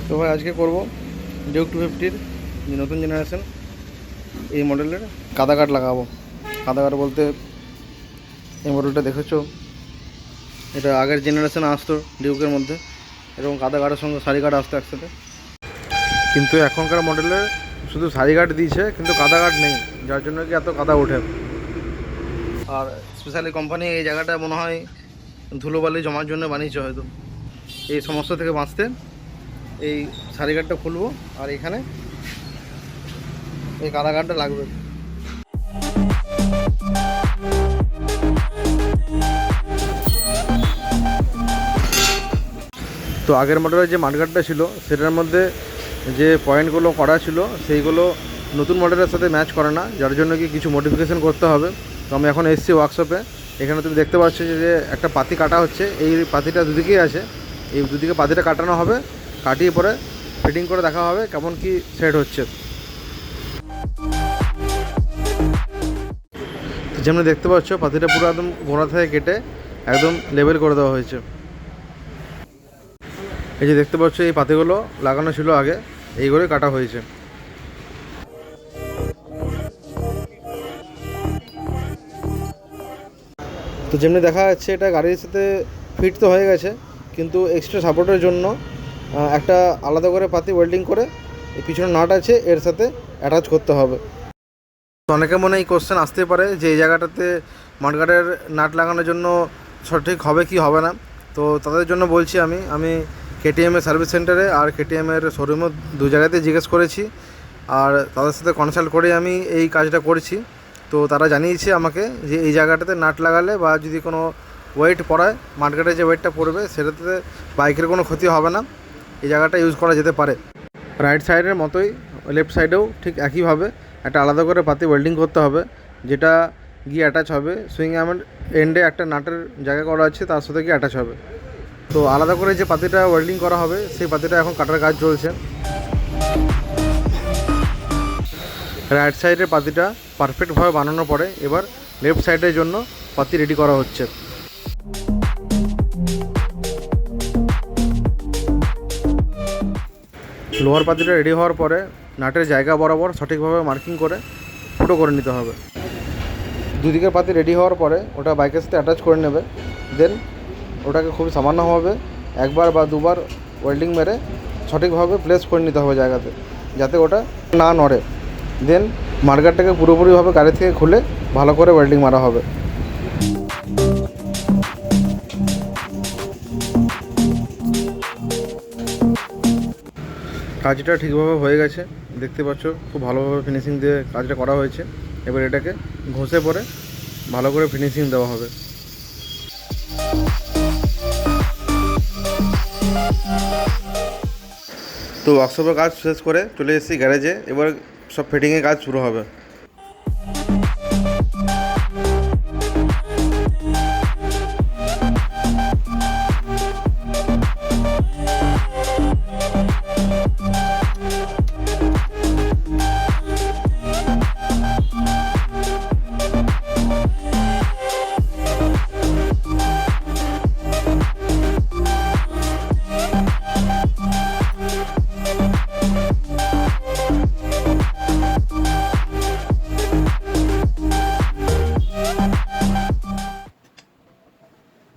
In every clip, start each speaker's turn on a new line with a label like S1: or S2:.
S1: তো ভাই আজকে করব ডিউক 250 যে নতুন জেনারেশন এই মডেলের কাদা কাট লাগাবো। কাদা কাট বলতে এই মডেলটা দেখেছো, এটা আগের জেনারেশনে আসতো ডিউকের মধ্যে, এরকম কাদা কাটের সঙ্গে সারি কাট আসতো একসাথে, কিন্তু এখনকার মডেলে শুধু সারি কাট দিয়েছে কিন্তু কাদা কাট নেই, যার জন্য কি এত কাদা ওঠে। আর স্পেশালি কোম্পানি এই জায়গাটা মনে হয় ধুলোবালি জমার জন্য বানিয়েছে হয়তো, এই সমস্যা থেকে বাঁচতে এই সারি কাটটা খুলবো আর এখানে এই কাদা কাটটা লাগবে। তো আগের মডেলের যে মাঠগাটটা ছিল সেটার মধ্যে যে পয়েন্টগুলো করা ছিল সেইগুলো নতুন মডেলের সাথে ম্যাচ করে না, যার জন্য কি কিছু মডিফিকেশান করতে হবে। তো আমি এখন এসেছি ওয়ার্কশপে। এখানে তুমি দেখতে পাচ্ছ যে একটা পাতি কাটা হচ্ছে, এই পাতিটা দুদিকেই আছে, এই দুদিকে পাতিটা কাটানো হবে, কাটিয়ে পরে ফিটিং করে দেখা হবে কেমন কি সেট হচ্ছে। যেমন দেখতে পাচ্ছ পাতিটা পুরো একদম গোড়া থেকে কেটে একদম লেবেল করে দেওয়া হয়েছে। এই যে দেখতে পাচ্ছ এই পাতিগুলো লাগানো ছিল আগে, এইগুলোই কাটা হয়েছে। তো যেমনি দেখা যাচ্ছে এটা গাড়ির সাথে ফিট তো হয়ে গেছে, কিন্তু এক্সট্রা সাপোর্টের জন্য একটা আলাদা করে পাতি ওয়েল্ডিং করে এই পিছনে নাট আছে এর সাথে অ্যাটাচ করতে হবে। তো অনেকের মনে এই কোশ্চেন আসতে পারে যে এই জায়গাটাতে মাঠগার্ডের নাট লাগানোর জন্য সঠিক হবে কি হবে না। তো তাদের জন্য বলছি আমি কেটিএমের সার্ভিস সেন্টারে আর কেটিএমের শোরুমে দু জায়গাতেই জিজ্ঞেস করেছি, আর তাদের সাথে কনসাল্ট করে আমি এই কাজটা করেছি। তো তারা জানিয়েছে আমাকে যে এই জায়গাটাতে নাট লাগালে বা যদি কোনো ওয়েট পড়ায়, মাঠগার্ডে যে ওয়েটটা পড়বে সেটাতে বাইকের কোনো ক্ষতি হবে না, এই জায়গাটা ইউজ করা যেতে পারে। রাইট সাইডের মতোই লেফট সাইডেও ঠিক একইভাবে একটা আলাদা করে পাতি ওয়েল্ডিং করতে হবে, যেটা গিয়ে অ্যাটাচ হবে সুইং আর্মের এন্ডে একটা নাটের জায়গা করা আছে, তার সাথে গিয়ে অ্যাটাচ হবে। তো আলাদা করে যে পাতিটা ওয়েল্ডিং করা হবে সেই পাতিটা এখন কাটার কাজ চলছে। রাইট সাইডের পাতিটা পারফেক্টভাবে বানানোর পরে এবার লেফট সাইডের জন্য পাতি রেডি করা হচ্ছে। লোহার পাতিটা রেডি হওয়ার পরে নাটের জায়গা বরাবর সঠিকভাবে মার্কিং করে ফুটো করে নিতে হবে। দুদিকের পাতি রেডি হওয়ার পরে ওটা বাইকের সাথে অ্যাটাচ করে নেবে, দেন ওটাকে খুব সামান্যভাবে একবার বা দুবার ওয়েল্ডিং মেরে সঠিকভাবে প্লেস করে নিতে হবে জায়গাতে, যাতে ওটা না নড়ে। দেন মার্কারটাকে পুরোপুরিভাবে গাড়ি থেকে খুলে ভালো করে ওয়েল্ডিং মারা হবে। কাজটা ঠিকভাবে হয়ে গেছে, দেখতে পাচ্ছ খুব ভালোভাবে ফিনিশিং দিয়ে কাজটা করা হয়েছে। এবার এটাকে ঘষে পরে ভালো করে ফিনিশিং দেওয়া হবে। তো ওয়ার্কশপের কাজ শেষ করে চলে এসেছি গ্যারেজে, এবার সব ফিটিংয়ের কাজ শুরু হবে।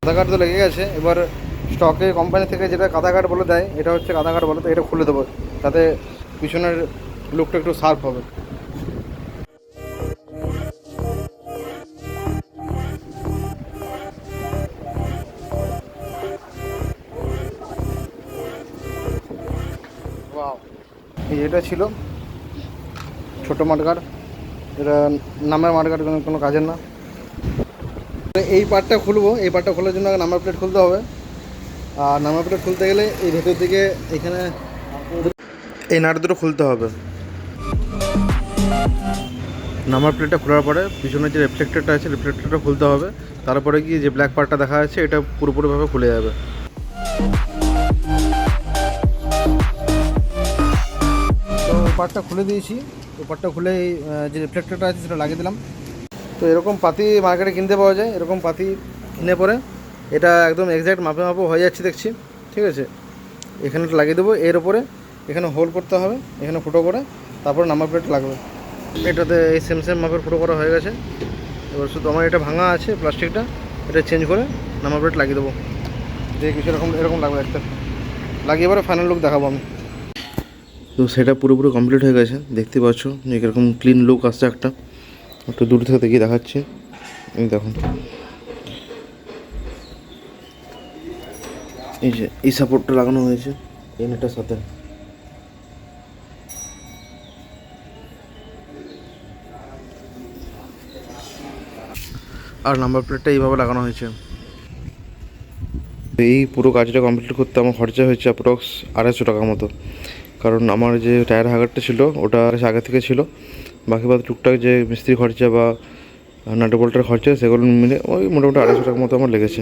S1: কাদা কাঠ তো লেগে গেছে, এবার স্টকে কোম্পানি থেকে যেটা কাদা কাঠ বলে দেয় এটা হচ্ছে কাদা কাঠ বলে, তো এটা খুলে দেবো তাতে পিছনের লুকটা একটু শার্প হবে। এটা ছিল ছোটো মাঠগাড়, এটা নামের মাঠগাড়, কোনো কাজের না। এই পার্টটা খুলবো, এই পার্টটা খোলার জন্য নাম্বার প্লেট খুলতে হবে, আর নাম্বার প্লেট খুলতে গেলে এই ভেতর দিকে এখানে এই নাট দুটো খুলতে হবে। নাম্বার প্লেটটা খোলার পরে পিছনের যে রিফ্লেক্টরটা আছে রিফ্লেক্টরটা খুলতে হবে, তারপরে কি যে ব্ল্যাক পার্টটা দেখা যাচ্ছে এটা পুরোপুরিভাবে খুলে যাবে। তো পার্টটা খুলে দিয়েছি, তো পার্টটা খুলে যে রিফ্লেক্টরটা আছে সেটা লাগিয়ে দিলাম। তো এরকম পাতি মার্কেটে কিনতে পাওয়া যায়, এরকম পাতি কিনে পরে এটা একদম এক্স্যাক্ট মাপে হয়ে যাচ্ছে দেখছি, ঠিক আছে। এখানে লাগিয়ে দেবো, এর ওপরে এখানে হোল করতে হবে, এখানে ফুটো করে তারপরে নাম্বার প্লেট লাগবে। এটাতে এই সেম মাপের ফুটো করা হয়ে গেছে। এবার শুধু আমার এটা ভাঙা আছে প্লাস্টিকটা, এটা চেঞ্জ করে নাম্বার প্লেট লাগিয়ে দেবো। যে কিছু এরকম লাগবে একটা লাগিয়ে এবারে ফাইনাল লুক দেখাবো আমি। তো সেটা পুরোপুরি কমপ্লিট হয়ে গেছে, দেখতে পাচ্ছ যে এরকম ক্লিন লুক আসছে একটা। একটু দূর থেকে দেখিয়ে দেখাচ্ছি, এই দেখুন এই যে এই সাপোর্টটা লাগানো হয়েছে এই নেটটার সাথে। আর নাম্বার প্লেটটা এইভাবে লাগানো হয়েছে। এই পুরো কাজটা কমপ্লিট করতে আমার খরচা হয়েছে অ্যাপ্রক্স 250 টাকার মতো। কারণ আমার যে টায়ার হাগারটা ছিল ওটা আগে থেকে ছিল, বাকি বাদ টুকটাক যে মিস্ত্রি খরচা বা নাট বোল্টের খরচা সেগুলো মিলে ওই মোটামুটি 250 টাকার মতো আমার লেগেছে।